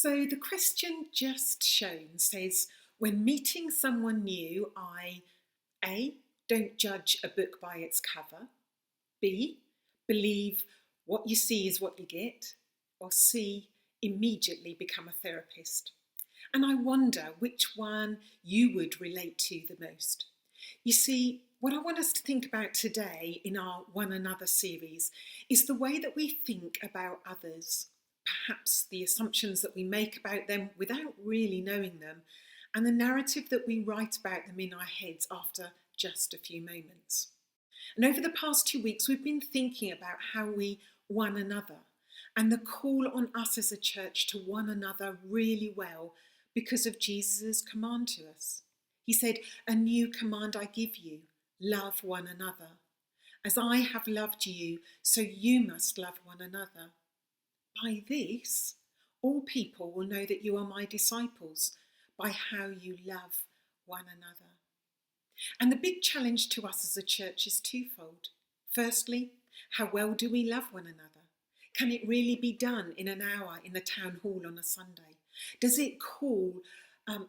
So the question just shown says, when meeting someone new, I A. Don't judge a book by its cover. B. Believe what you see is what you get. Or C. Immediately become a therapist. And I wonder which one you would relate to the most. You see, what I want us to think about today in our One Another series is the way that we think about others, perhaps the assumptions that we make about them without really knowing them, and the narrative that we write about them in our heads after just a few moments. And over the past 2 weeks, we've been thinking about how we one another and the call on us as a church to one another really well because of Jesus' command to us. He said, "A new command I give you, love one another. As I have loved you, so you must love one another. By this, all people will know that you are my disciples, by how you love one another." And the big challenge to us as a church is twofold. Firstly, how well do we love one another? Can it really be done in an hour in the town hall on a Sunday? Does it call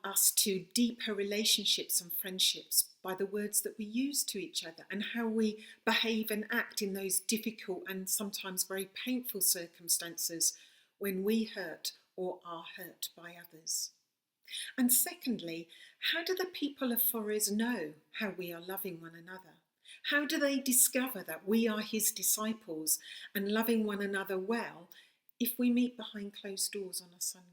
us to deeper relationships and friendships by the words that we use to each other and how we behave and act in those difficult and sometimes very painful circumstances when we hurt or are hurt by others? And secondly, how do the people of Forres know how we are loving one another? How do they discover that we are his disciples and loving one another well if we meet behind closed doors on a Sunday?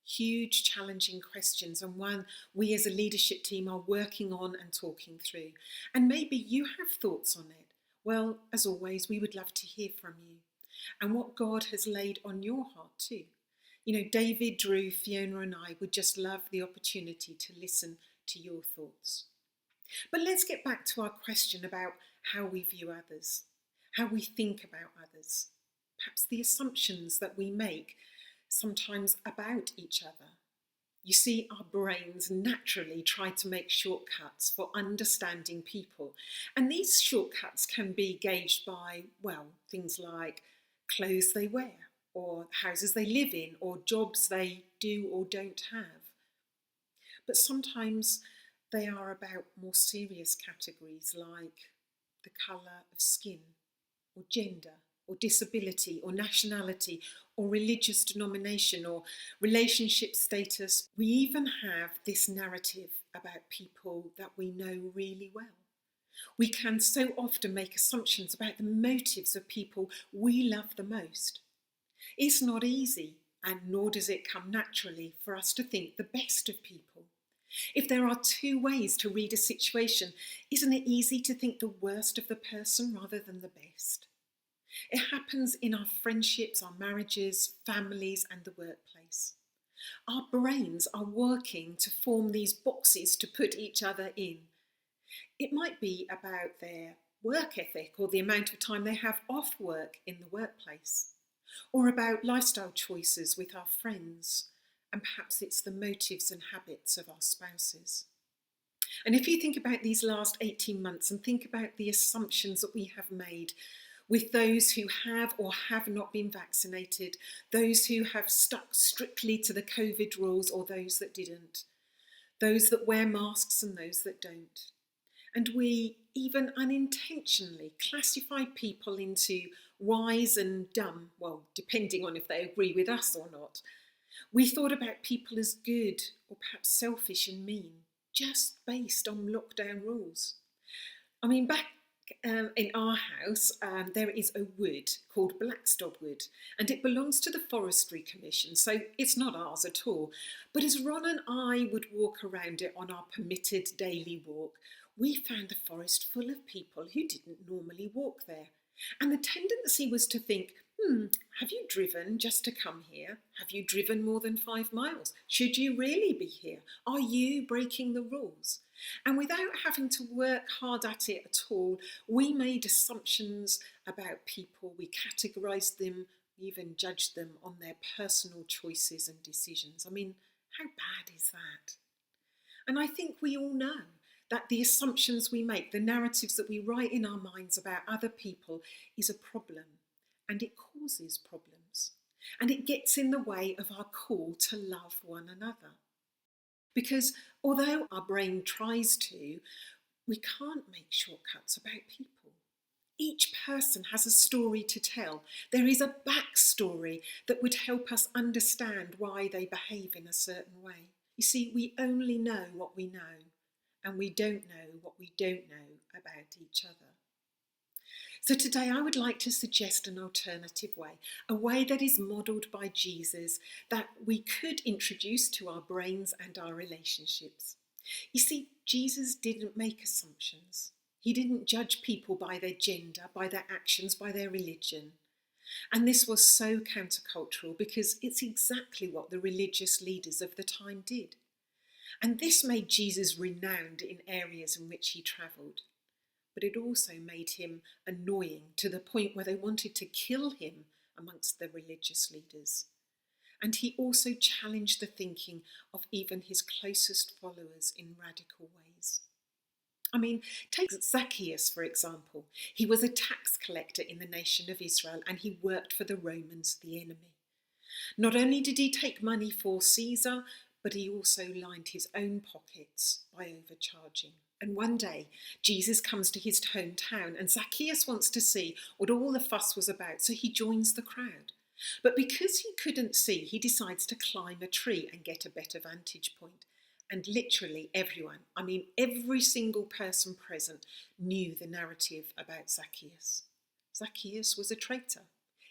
Huge, challenging questions, and one we as a leadership team are working on and talking through. And maybe you have thoughts on it. Well, as always, we would love to hear from you and what God has laid on your heart too. You know, David, Drew, Fiona and I would just love the opportunity to listen to your thoughts. But let's get back to our question about how we view others, how we think about others, perhaps the assumptions that we make sometimes about each other. You see, our brains naturally try to make shortcuts for understanding people. And these shortcuts can be gauged by, well, things like clothes they wear, or houses they live in, or jobs they do or don't have. But sometimes they are about more serious categories like the colour of skin, or gender, or disability, or nationality, or religious denomination, or relationship status. We even have this narrative about people that we know really well. We can so often make assumptions about the motives of people we love the most. It's not easy, and nor does it come naturally, for us to think the best of people. If there are two ways to read a situation, isn't it easy to think the worst of the person rather than the best? It happens in our friendships, our marriages, families, and the workplace. Our brains are working to form these boxes to put each other in. It might be about their work ethic or the amount of time they have off work in the workplace, or about lifestyle choices with our friends, and perhaps it's the motives and habits of our spouses. And if you think about these last 18 months and think about the assumptions that we have made with those who have or have not been vaccinated, those who have stuck strictly to the COVID rules or those that didn't, those that wear masks and those that don't. And we even unintentionally classify people into wise and dumb, well, depending on if they agree with us or not. We thought about people as good or perhaps selfish and mean, just based on lockdown rules. I mean, back in our house, there is a wood called Blackstod Wood, and it belongs to the Forestry Commission, so it's not ours at all. But as Ron and I would walk around it on our permitted daily walk, we found the forest full of people who didn't normally walk there. And the tendency was to think, have you driven just to come here? Have you driven more than 5 miles? Should you really be here? Are you breaking the rules? And without having to work hard at it at all, we made assumptions about people. We categorised them, we even judged them on their personal choices and decisions. I mean, how bad is that? And I think we all know that the assumptions we make, the narratives that we write in our minds about other people is a problem, and it causes problems. And it gets in the way of our call to love one another. Because although our brain tries to, we can't make shortcuts about people. Each person has a story to tell. There is a backstory that would help us understand why they behave in a certain way. You see, we only know what we know, and we don't know what we don't know about each other. So today I would like to suggest an alternative way, a way that is modelled by Jesus that we could introduce to our brains and our relationships. You see, Jesus didn't make assumptions. He didn't judge people by their gender, by their actions, by their religion. And this was so countercultural because it's exactly what the religious leaders of the time did. And this made Jesus renowned in areas in which he travelled. But it also made him annoying to the point where they wanted to kill him amongst the religious leaders. And he also challenged the thinking of even his closest followers in radical ways. I mean, take Zacchaeus, for example. He was a tax collector in the nation of Israel and he worked for the Romans, the enemy. Not only did he take money for Caesar, but he also lined his own pockets by overcharging. And one day, Jesus comes to his hometown and Zacchaeus wants to see what all the fuss was about, so he joins the crowd. But because he couldn't see, he decides to climb a tree and get a better vantage point. And literally everyone, I mean every single person present, knew the narrative about Zacchaeus. Zacchaeus was a traitor.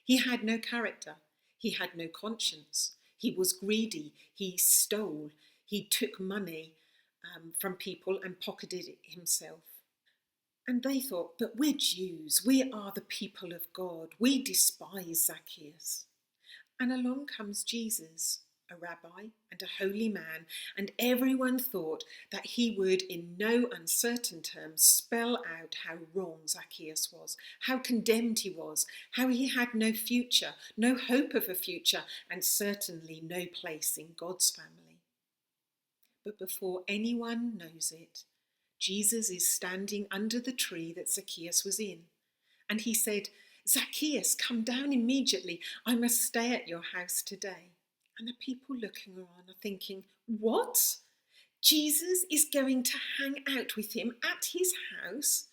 He had no character. He had no conscience. He was greedy. He stole. He took money from people and pocketed it himself. And they thought, but we're Jews. We are the people of God. We despise Zacchaeus. And along comes Jesus, a rabbi and a holy man, and everyone thought that he would, in no uncertain terms, spell out how wrong Zacchaeus was, how condemned he was, how he had no future, no hope of a future, and certainly no place in God's family. But before anyone knows it, Jesus is standing under the tree that Zacchaeus was in, and he said, Zacchaeus, come down immediately. I must stay at your house today. And the people looking around are thinking, what? Jesus is going to hang out with him at his house?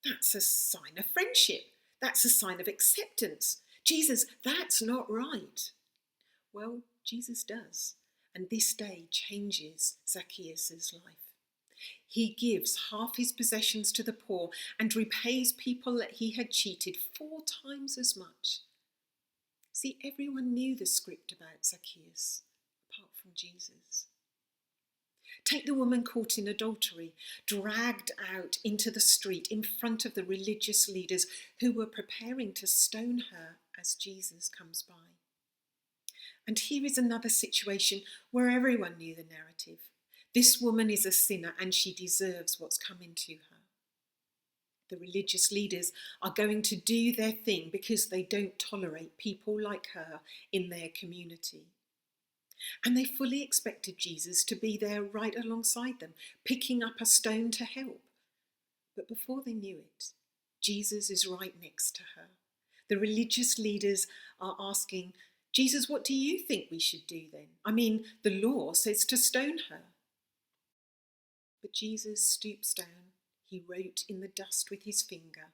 That's a sign of friendship. That's a sign of acceptance. Jesus, that's not right. Well, Jesus does. And this day changes Zacchaeus' life. He gives half his possessions to the poor and repays people that he had cheated 4 times as much. See, everyone knew the script about Zacchaeus, apart from Jesus. Take the woman caught in adultery, dragged out into the street in front of the religious leaders who were preparing to stone her as Jesus comes by. And here is another situation where everyone knew the narrative. This woman is a sinner and she deserves what's coming to her. The religious leaders are going to do their thing because they don't tolerate people like her in their community. And they fully expected Jesus to be there right alongside them, picking up a stone to help. But before they knew it, Jesus is right next to her. The religious leaders are asking, Jesus, what do you think we should do then? I mean, the law says to stone her. But Jesus stoops down. He wrote in the dust with his finger.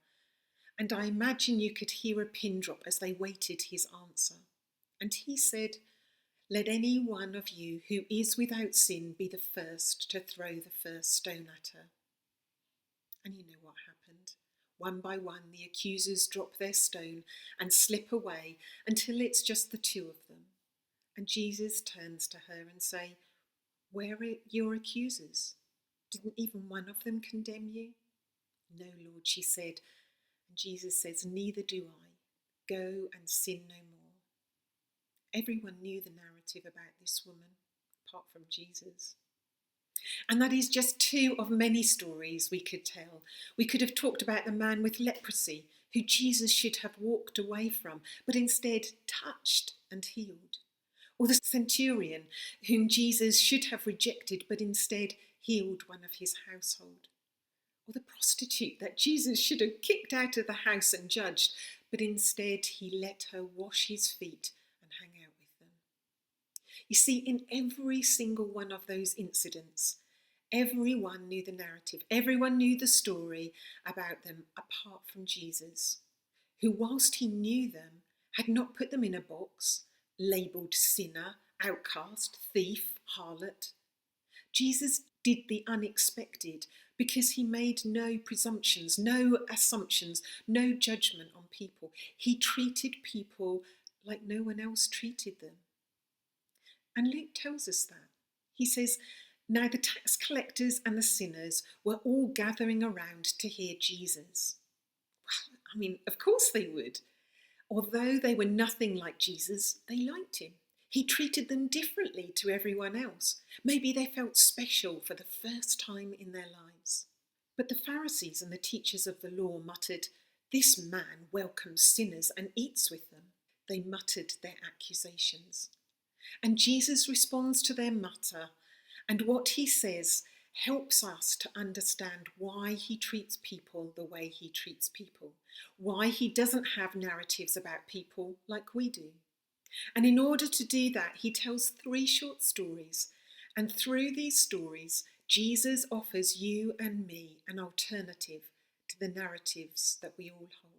And I imagine you could hear a pin drop as they waited his answer. And he said, let any one of you who is without sin be the first to throw the first stone at her. And you know what happened. One by one, the accusers drop their stone and slip away until it's just the 2 of them. And Jesus turns to her and says, where are your accusers? Didn't even one of them condemn you? No, Lord, she said. And Jesus says, neither do I. Go and sin no more. Everyone knew the narrative about this woman, apart from Jesus. And that is just 2 of many stories we could tell. We could have talked about the man with leprosy, who Jesus should have walked away from, but instead touched and healed. Or the centurion, whom Jesus should have rejected, but instead healed one of his household. Or the prostitute that Jesus should have kicked out of the house and judged, but instead he let her wash his feet and hang You see, in every single one of those incidents, everyone knew the narrative, everyone knew the story about them apart from Jesus, who, whilst he knew them, had not put them in a box, labelled sinner, outcast, thief, harlot. Jesus did the unexpected because he made no presumptions, no assumptions, no judgment on people. He treated people like no one else treated them. And Luke tells us that. He says, now the tax collectors and the sinners were all gathering around to hear Jesus. Well, I mean, of course they would. Although they were nothing like Jesus, they liked him. He treated them differently to everyone else. Maybe they felt special for the first time in their lives. But the Pharisees and the teachers of the law muttered, "This man welcomes sinners and eats with them." They muttered their accusations. And Jesus responds to their mutter, and what he says helps us to understand why he treats people the way he treats people, why he doesn't have narratives about people like we do. And in order to do that, he tells 3 short stories. And through these stories, Jesus offers you and me an alternative to the narratives that we all hold.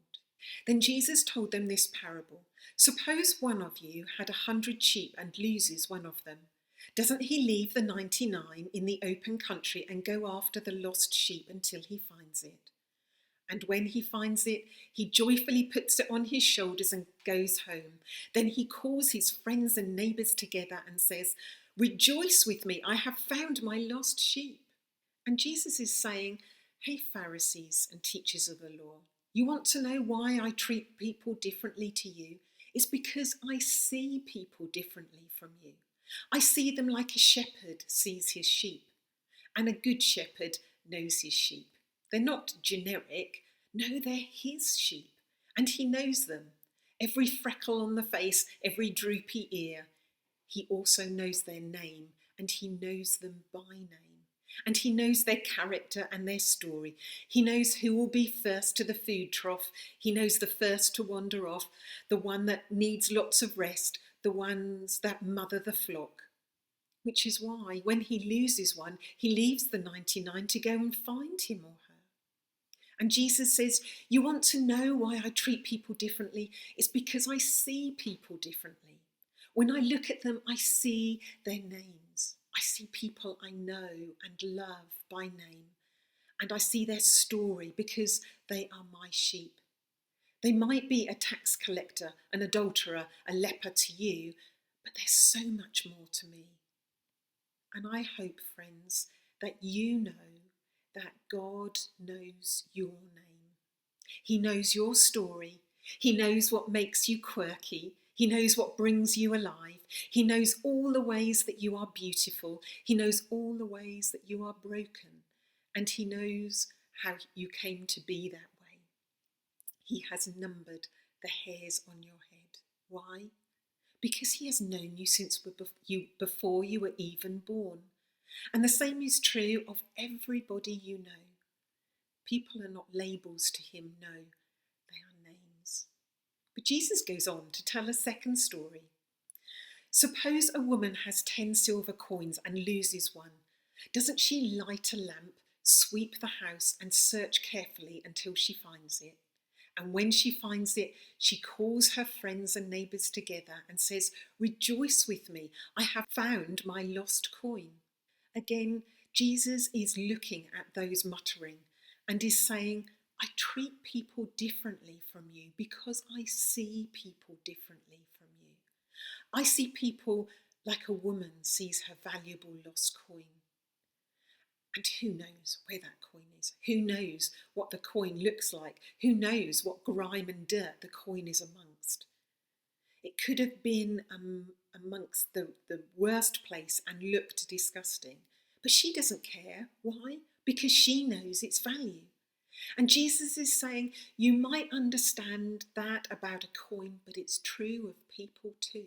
Then Jesus told them this parable. Suppose one of you had 100 sheep and loses one of them. Doesn't he leave the 99 in the open country and go after the lost sheep until he finds it? And when he finds it, he joyfully puts it on his shoulders and goes home. Then he calls his friends and neighbours together and says, "Rejoice with me, I have found my lost sheep." And Jesus is saying, hey, Pharisees and teachers of the law, you want to know why I treat people differently to you? It's because I see people differently from you. I see them like a shepherd sees his sheep, and a good shepherd knows his sheep. They're not generic. No, they're his sheep, and he knows them. Every freckle on the face, every droopy ear. He also knows their name, and he knows them by name. And he knows their character and their story. He knows who will be first to the food trough. He knows the first to wander off, the one that needs lots of rest, the ones that mother the flock. Which is why when he loses one, he leaves the 99 to go and find him or her. And Jesus says, you want to know why I treat people differently? It's because I see people differently. When I look at them, I see their names. I see people I know and love by name. And I see their story because they are my sheep. They might be a tax collector, an adulterer, a leper to you, but there's so much more to me. And I hope, friends, that you know that God knows your name. He knows your story. He knows what makes you quirky. He knows what brings you alive. He knows all the ways that you are beautiful. He knows all the ways that you are broken. And he knows how you came to be that way. He has numbered the hairs on your head. Why? Because he has known you since before you were even born. And the same is true of everybody you know. People are not labels to him, no, they are names. But Jesus goes on to tell a second story. Suppose a woman has 10 silver coins and loses one. Doesn't she light a lamp, sweep the house and search carefully until she finds it? And when she finds it, she calls her friends and neighbours together and says, "Rejoice with me, I have found my lost coin." Again, Jesus is looking at those muttering and is saying, I treat people differently from you because I see people differently from you. I see people like a woman sees her valuable lost coin. And who knows where that coin is? Who knows what the coin looks like? Who knows what grime and dirt the coin is amongst? It could have been amongst the worst place and looked disgusting. But she doesn't care. Why? Because she knows its value. And Jesus is saying, you might understand that about a coin, but it's true of people too.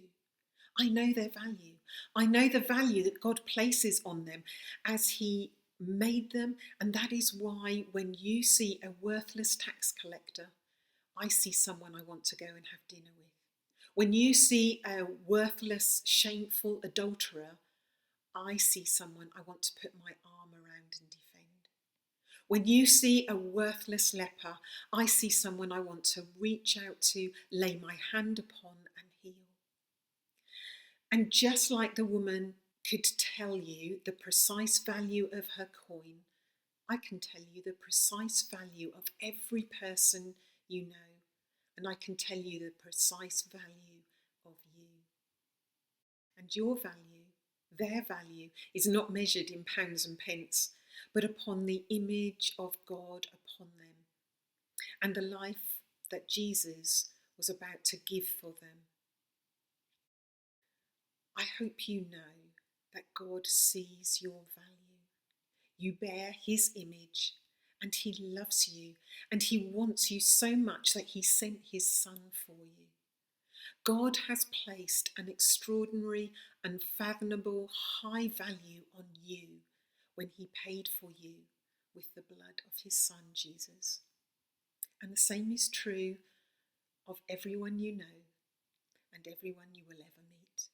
I know their value. I know the value that God places on them as he made them, and that is why when you see a worthless tax collector, I see someone I want to go and have dinner with. When you see a worthless, shameful adulterer, I see someone I want to put my arm around and defend. When you see a worthless leper, I see someone I want to reach out to, lay my hand upon and heal. And just like the woman could tell you the precise value of her coin, I can tell you the precise value of every person you know, and I can tell you the precise value of you. And your value, their value, is not measured in pounds and pence, but upon the image of God upon them and the life that Jesus was about to give for them. I hope you know that God sees your value. You bear his image and he loves you and he wants you so much that he sent his son for you. God has placed an extraordinary, unfathomable, high value on you when he paid for you with the blood of his son, Jesus. And the same is true of everyone you know and everyone you will ever meet.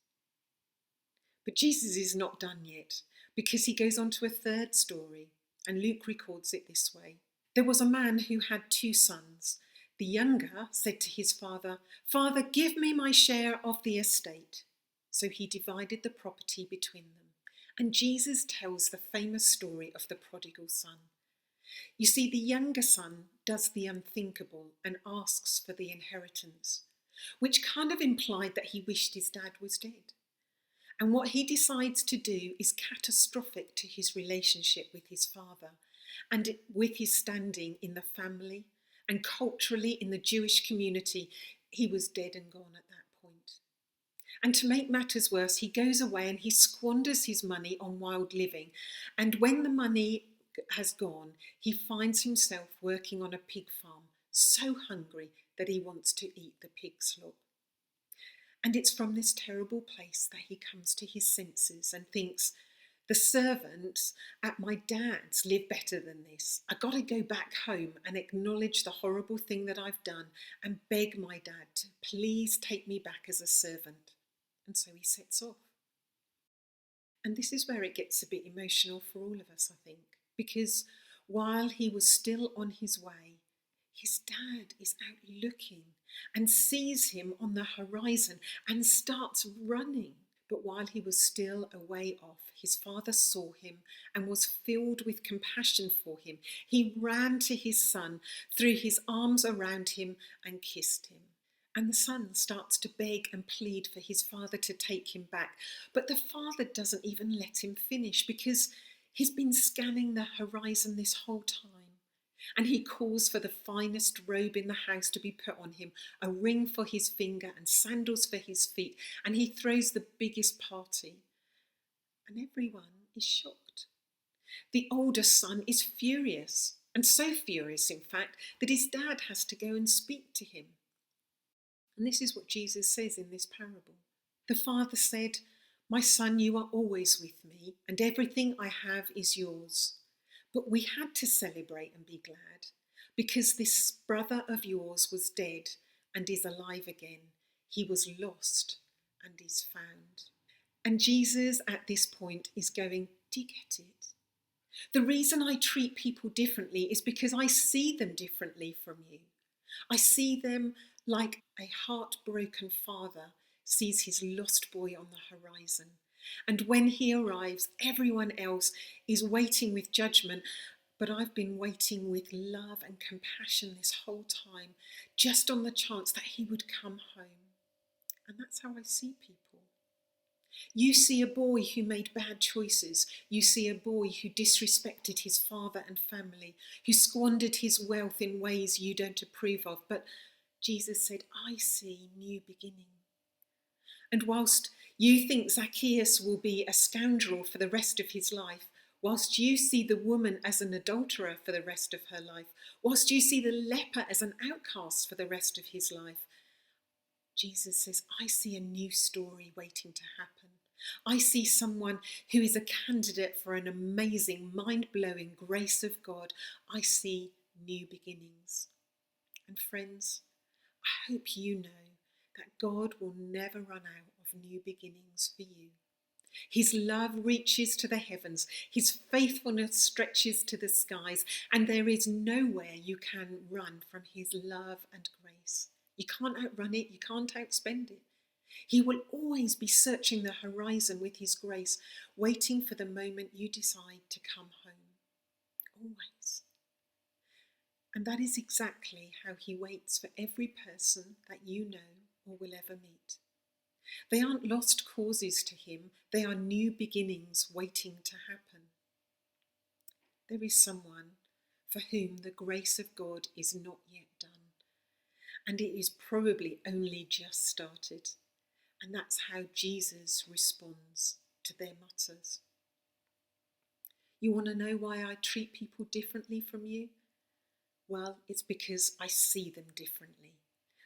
But Jesus is not done yet, because he goes on to a third story, and Luke records it this way. There was a man who had 2 sons. The younger said to his father, "Father, give me my share of the estate." So he divided the property between them. And Jesus tells the famous story of the prodigal son. You see, the younger son does the unthinkable and asks for the inheritance, which kind of implied that he wished his dad was dead. And what he decides to do is catastrophic to his relationship with his father and with his standing in the family and culturally in the Jewish community. He was dead and gone at that point. And to make matters worse, he goes away and he squanders his money on wild living. And when the money has gone, he finds himself working on a pig farm, so hungry that he wants to eat the pig slop. And it's from this terrible place that he comes to his senses and thinks, the servants at my dad's live better than this. I've got to go back home and acknowledge the horrible thing that I've done and beg my dad to please take me back as a servant. And so he sets off. And this is where it gets a bit emotional for all of us, I think, because while he was still on his way, his dad is out looking and sees him on the horizon and starts running. But while he was still a way off, his father saw him and was filled with compassion for him. He ran to his son, threw his arms around him and kissed him. And the son starts to beg and plead for his father to take him back. But the father doesn't even let him finish because he's been scanning the horizon this whole time. And he calls for the finest robe in the house to be put on him, a ring for his finger and sandals for his feet. And he throws the biggest party. And everyone is shocked. The older son is furious, and so furious, in fact, that his dad has to go and speak to him. And this is what Jesus says in this parable. The father said, "My son, you are always with me, and everything I have is yours. But we had to celebrate and be glad, because this brother of yours was dead and is alive again. He was lost and is found." And Jesus at this point is going, do you get it? The reason I treat people differently is because I see them differently from you. I see them like a heartbroken father sees his lost boy on the horizon. And when he arrives, everyone else is waiting with judgment, but I've been waiting with love and compassion this whole time, just on the chance that he would come home. And that's how I see people. You see a boy who made bad choices. You see a boy who disrespected his father and family, who squandered his wealth in ways you don't approve of. But Jesus said, I see new beginning. And whilst you think Zacchaeus will be a scoundrel for the rest of his life, whilst you see the woman as an adulterer for the rest of her life, whilst you see the leper as an outcast for the rest of his life, Jesus says, I see a new story waiting to happen. I see someone who is a candidate for an amazing, mind-blowing grace of God. I see new beginnings. And friends, I hope you know that God will never run out of new beginnings for you. His love reaches to the heavens, his faithfulness stretches to the skies, and there is nowhere you can run from his love and grace. You can't outrun it, you can't outspend it. He will always be searching the horizon with his grace, waiting for the moment you decide to come home. Always. And that is exactly how he waits for every person that you know or will ever meet. They aren't lost causes to him, they are new beginnings waiting to happen. There is someone for whom the grace of God is not yet done, and it is probably only just started. And that's how Jesus responds to their mutters. You want to know why I treat people differently from you? Well, it's because I see them differently.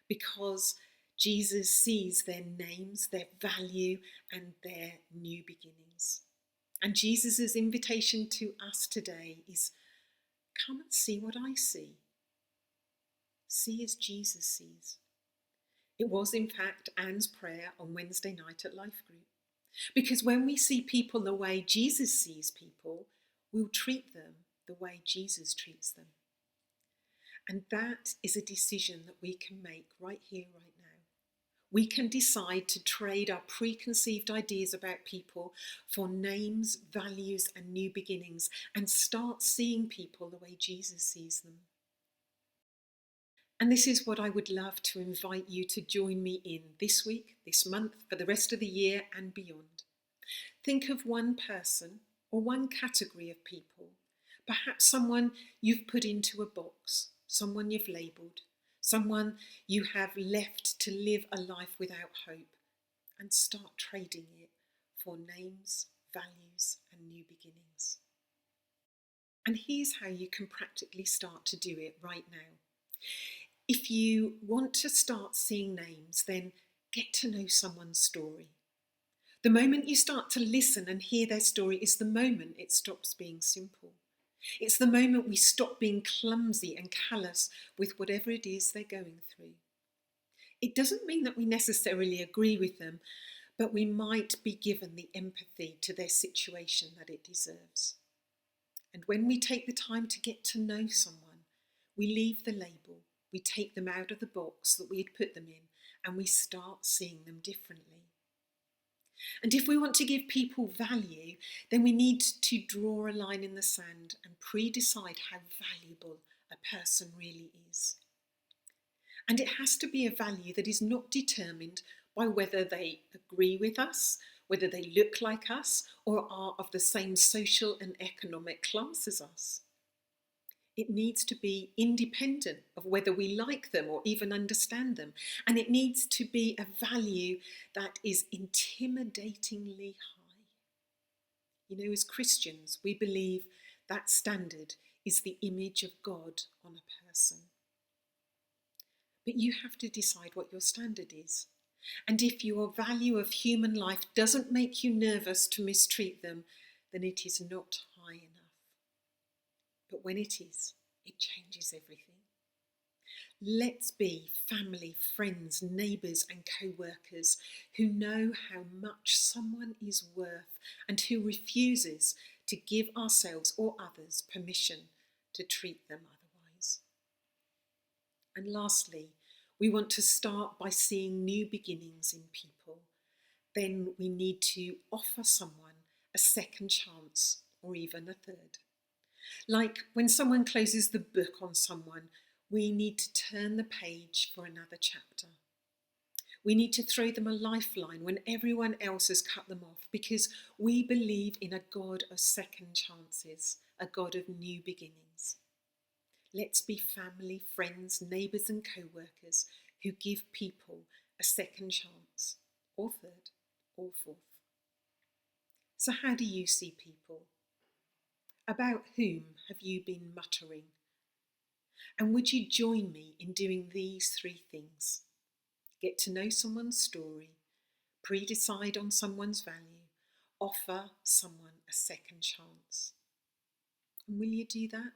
Because Jesus sees their names, their value, and their new beginnings. And Jesus' invitation to us today is, come and see what I see. See as Jesus sees. It was, in fact, Anne's prayer on Wednesday night at Life Group. Because when we see people the way Jesus sees people, we'll treat them the way Jesus treats them. And that is a decision that we can make right here, right now. We can decide to trade our preconceived ideas about people for names, values, and new beginnings, and start seeing people the way Jesus sees them. And this is what I would love to invite you to join me in this week, this month, for the rest of the year and beyond. Think of one person or one category of people, perhaps someone you've put into a box, someone you've labelled, someone you have left to live a life without hope, and start trading it for names, values, and new beginnings. And here's how you can practically start to do it right now. If you want to start seeing names, then get to know someone's story. The moment you start to listen and hear their story is the moment it stops being simple. It's the moment we stop being clumsy and callous with whatever it is they're going through. It doesn't mean that we necessarily agree with them, but we might be given the empathy to their situation that it deserves. And when we take the time to get to know someone, we leave the label. We take them out of the box that we had put them in, and we start seeing them differently. And if we want to give people value, then we need to draw a line in the sand and pre-decide how valuable a person really is. And it has to be a value that is not determined by whether they agree with us, whether they look like us, or are of the same social and economic class as us. It needs to be independent of whether we like them or even understand them. And it needs to be a value that is intimidatingly high. You know, as Christians, we believe that standard is the image of God on a person. But you have to decide what your standard is. And if your value of human life doesn't make you nervous to mistreat them, then it is not high enough. But when it is, it changes everything. Let's be family, friends, neighbours and co-workers who know how much someone is worth and who refuses to give ourselves or others permission to treat them otherwise. And lastly, we want to start by seeing new beginnings in people. Then we need to offer someone a second chance or even a third. Like when someone closes the book on someone, we need to turn the page for another chapter. We need to throw them a lifeline when everyone else has cut them off, because we believe in a God of second chances, a God of new beginnings. Let's be family, friends, neighbours and co-workers who give people a second chance, or third, or fourth. So how do you see people? About whom have you been muttering? And would you join me in doing these three things? Get to know someone's story, pre-decide on someone's value, offer someone a second chance. And will you do that?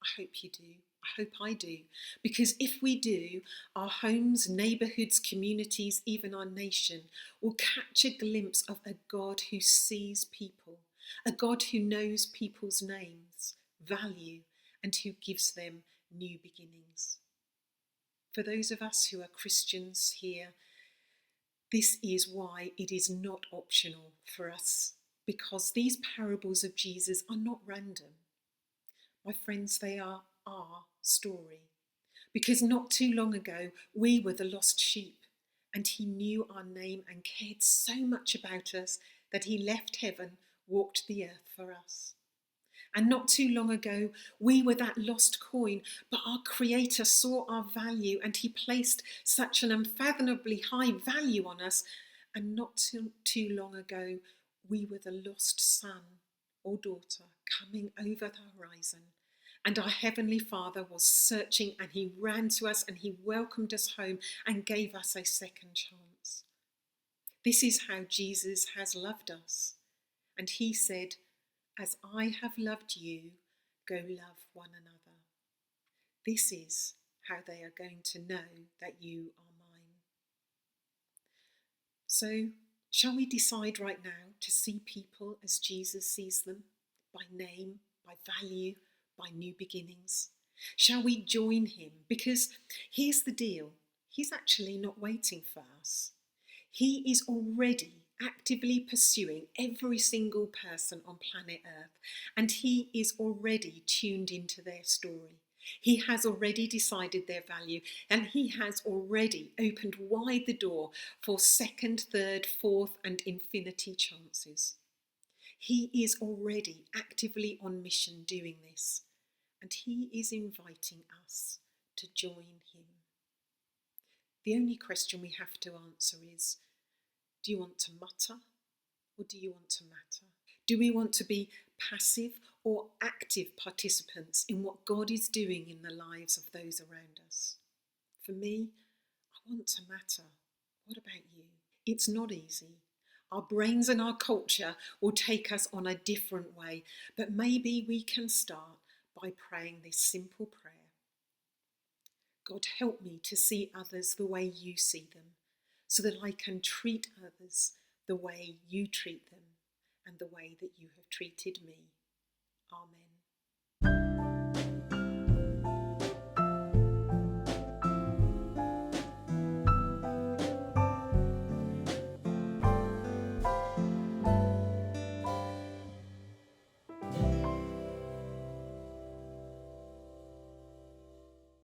I hope you do. I hope I do. Because if we do, our homes, neighbourhoods, communities, even our nation will catch a glimpse of a God who sees people, a God who knows people's names, value, and who gives them new beginnings. For those of us who are Christians here, this is why it is not optional for us, because these parables of Jesus are not random. My friends, they are our story. Because not too long ago, we were the lost sheep, and he knew our name and cared so much about us that he left heaven, walked the earth for us. And not too long ago, we were that lost coin, but our Creator saw our value and he placed such an unfathomably high value on us. And not too long ago, we were the lost son or daughter coming over the horizon. And our Heavenly Father was searching, and he ran to us and he welcomed us home and gave us a second chance. This is how Jesus has loved us. And he said, "As I have loved you, go love one another." This is how they are going to know that you are mine. So, shall we decide right now to see people as Jesus sees them, by name, by value, by new beginnings? Shall we join him? Because here's the deal, he's actually not waiting for us. He is already actively pursuing every single person on planet Earth, and he is already tuned into their story. He has already decided their value, and he has already opened wide the door for second, third, fourth, and infinity chances. He is already actively on mission doing this, and he is inviting us to join him. The only question we have to answer is, do you want to mutter or do you want to matter? Do we want to be passive or active participants in what God is doing in the lives of those around us? For me, I want to matter. What about you? It's not easy. Our brains and our culture will take us on a different way, but maybe we can start by praying this simple prayer. God, help me to see others the way you see them, so that I can treat others the way you treat them and the way that you have treated me. Amen.